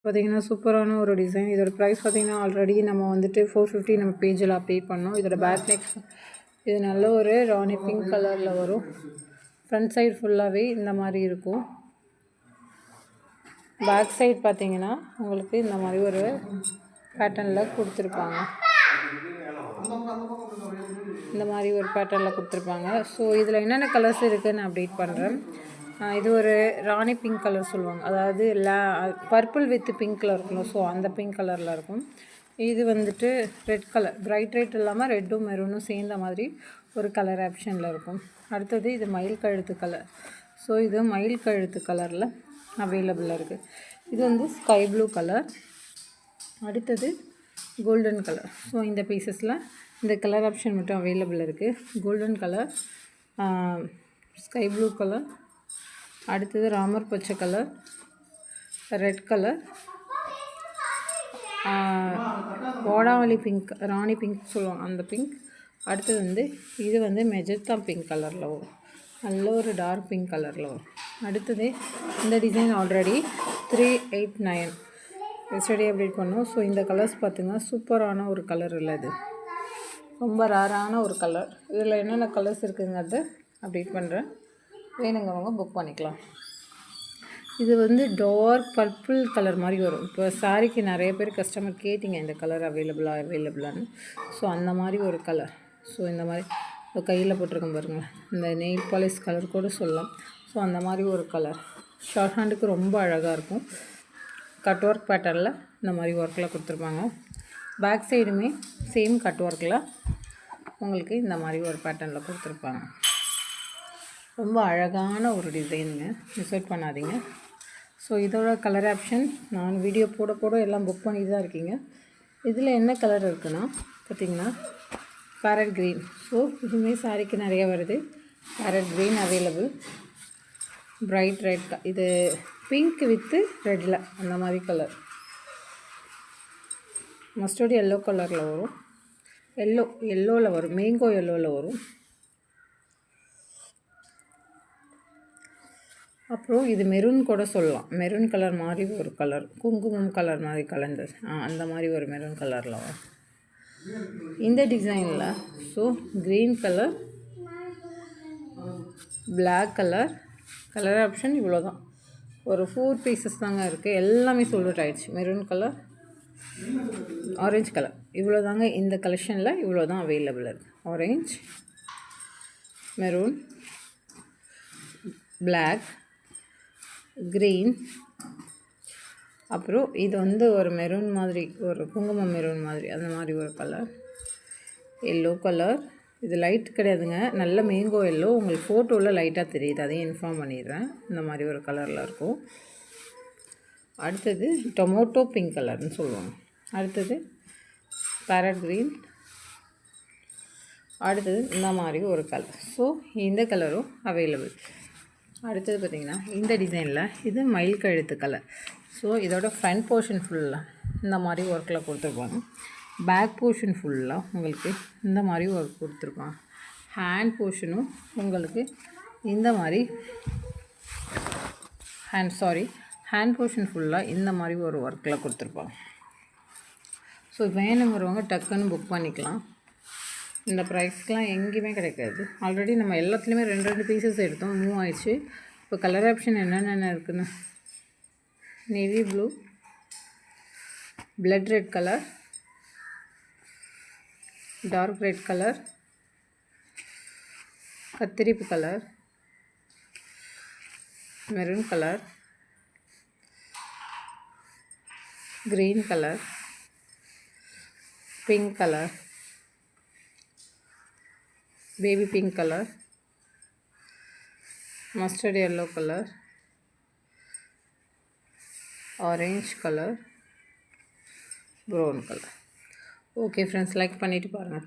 பார்த்திங்கன்னா சூப்பரான ஒரு டிசைன். இதோட ப்ரைஸ் பார்த்திங்கன்னா ஆல்ரெடி நம்ம வந்துட்டு 450 நம்ம பேஜில் பே பண்ணோம். இதோட பேக் நெக் இது நல்ல ஒரு ராணி பிங்க் கலரில் வரும். ஃப்ரண்ட் சைடு ஃபுல்லாகவே இந்த மாதிரி இருக்கும். பேக் சைடு பார்த்திங்கன்னா உங்களுக்கு இந்த மாதிரி ஒரு பேட்டர்னில் கொடுத்துருப்பாங்க. இந்த மாதிரி ஒரு பேட்டர்னில் கொடுத்துருப்பாங்க. ஸோ இதில் என்னென்ன கலர்ஸ் இருக்குதுன்னு அப்டேட் பண்ணுறேன். இது ஒரு ராணி பிங்க் கலர் சொல்லுவாங்க, அதாவது பர்பிள் வித் பிங்க் கலர் இருக்கணும். ஸோ அந்த பிங்க் கலரில் இருக்கும். இது வந்துட்டு ரெட் கலர், பிரைட் ரெட் இல்லாமல் ரெட்டும் மெரூனும் சேர்ந்த மாதிரி ஒரு கலர் ஆப்ஷனில் இருக்கும். அடுத்தது இது மயில் கழுத்து கலர். ஸோ இது மயில் கழுத்து கலரில் அவைலபிளாக இருக்குது. இது வந்து ஸ்கை ப்ளூ கலர். அடுத்தது கோல்டன் கலர். ஸோ இந்த பீசஸில் இந்த கலர் ஆப்ஷன் மட்டும் அவைலபிள் இருக்குது. Golden colour, sky blue colour, அடுத்தது ராமர் பச்சை கலர், ரெட் கலர், கோடாவளி பிங்க், ராணி பிங்க் சொல்லுவாங்க அந்த பிங்க். அடுத்தது வந்து இது வந்து மெஜந்தா பிங்க் கலரில் வரும். நல்ல ஒரு டார்க் பிங்க் கலரில் வரும். அடுத்தது இந்த டிசைன் ஆல்ரெடி 389 எஸ்டர்டே அப்டேட் பண்ணோம். ஸோ இந்த கலர்ஸ் பார்த்திங்கன்னா சூப்பரான ஒரு கலர் இல்லை, இது ரொம்ப ரேரான ஒரு கலர். இதில் என்னென்ன கலர்ஸ் இருக்குங்கிறத அப்டேட் பண்ணுறேன். வேணுங்கிறவங்க புக் பண்ணிக்கலாம். இது வந்து டார்க் பர்பிள் கலர் மாதிரி வரும். இப்போ சாரிக்கு நிறைய பேர் கஸ்டமர் கேட்டிங்க இந்த கலர் அவைலபிளான்னு. ஸோ அந்த மாதிரி ஒரு கலர். ஸோ இந்த மாதிரி கையில் போட்டிருக்கோம் பாருங்களேன், இந்த நெயில் பாலிஷ் கலர் கூட சொல்லலாம். ஸோ அந்த மாதிரி ஒரு கலர். ஷார்ட் ஹேண்டுக்கு ரொம்ப அழகாக இருக்கும். கட் ஒர்க் பேட்டர்னில் இந்த மாதிரி ஒர்க்கில் கொடுத்துருப்பாங்க. பேக் சைடுமே சேம் கட் ஒர்க்கில் உங்களுக்கு இந்த மாதிரி ஒரு பேட்டர்னில் கொடுத்துருப்பாங்க. ரொம்ப அழகான ஒரு டிசைனுங்க, மிஸ் அவுட் பண்ணாதீங்க. ஸோ இதோட கலர் ஆப்ஷன் நான் வீடியோ போட எல்லாம் புக் பண்ணிட்டு தான் இருக்கீங்க. இதில் என்ன கலர் இருக்குன்னா பார்த்திங்கன்னா பேரட் க்ரீன். ஸோ இதுவுமே சாரிக்கு நிறைய வருது. Parrot green available. Bright red, இது பிங்க் வித்து ரெட்டில் அந்த மாதிரி கலர். மஸ்டர்ட் எல்லோ கலரில் வரும். எல்லோவில் வரும், மேங்கோ எல்லோவில் வரும். அப்புறம் இது மெரூன் கூட சொல்லலாம். மெரூன் கலர் மாதிரி ஒரு கலர், குங்குமம் கலர் மாதிரி கலந்தது, அந்த மாதிரி ஒரு மெரூன் கலரில் வரும் இந்த டிசைனில். So green colour, black colour, colour option இவ்வளோ தான். ஒரு 4 பீசஸ் தாங்க இருக்குது. எல்லாமே சோல்ட் அவுட் ஆகிடுச்சு. மெரூன் கலர், ஆரஞ்சு கலர், இவ்வளோ தாங்க இந்த கலெக்ஷனில். இவ்வளோ தான் அவைலபிள் இருக்குது. ஆரஞ்ச், மெரூன், பிளாக், க்ரீன், அப்புறம் இது வந்து ஒரு மெரூன் மாதிரி, ஒரு குங்குமம் மெரூன் மாதிரி அந்த மாதிரி ஒரு கலர். எல்லோ கலர், இது லைட் கிடையாதுங்க, நல்ல மேங்கோ எல்லோ. உங்களுக்கு ஃபோட்டோவில் லைட்டாக தெரியுது, அதையும் இன்ஃபார்ம் பண்ணிடுறேன். இந்த மாதிரி ஒரு கலரில் இருக்கும். அடுத்தது டொமேட்டோ பிங்க் கலர்னு சொல்லுவாங்க. அடுத்தது பேரட் க்ரீன். அடுத்தது இந்த மாதிரி ஒரு கலர். ஸோ இந்த கலரும் அவைலபிள். அடுத்தது பார்த்திங்கன்னா இந்த டிசைனில் இது மயில் கழுத்து கலர். ஸோ இதோட ஃப்ரண்ட் போர்ஷன் ஃபுல்லாக இந்த மாதிரி ஒர்க்கில் கொடுத்துருப்பாங்க. பேக் போர்ஷன் ஃபுல்லாக உங்களுக்கு இந்த மாதிரி ஒர்க் கொடுத்துருப்பாங்க. ஹேண்ட் போர்ஷனும் உங்களுக்கு இந்த மாதிரி ஹேண்ட் போர்ஷன் ஃபுல்லாக இந்த மாதிரி ஒரு ஒர்க்கில் கொடுத்துருப்பாங்க. ஸோ வேணுங்கிறவங்க டக்குன்னு புக் பண்ணிக்கலாம். இந்த ப்ரைஸ்க்கெலாம் எங்கேயுமே கிடைக்காது. ஆல்ரெடி நம்ம எல்லாத்துலேயுமே 2 பீசஸ் எடுத்தோம், மூவ் ஆயிடுச்சு. இப்போ கலர் ஆப்ஷன் என்னென்ன இருக்குன்னு, navy blue, blood red colour, dark red colour, கத்திரிப்பு colour, maroon colour, green colour, pink colour, baby pink colour, mustard yellow colour, orange colour, brown colour. Okay friends, like பண்ணிவிட்டு பாருங்கள்.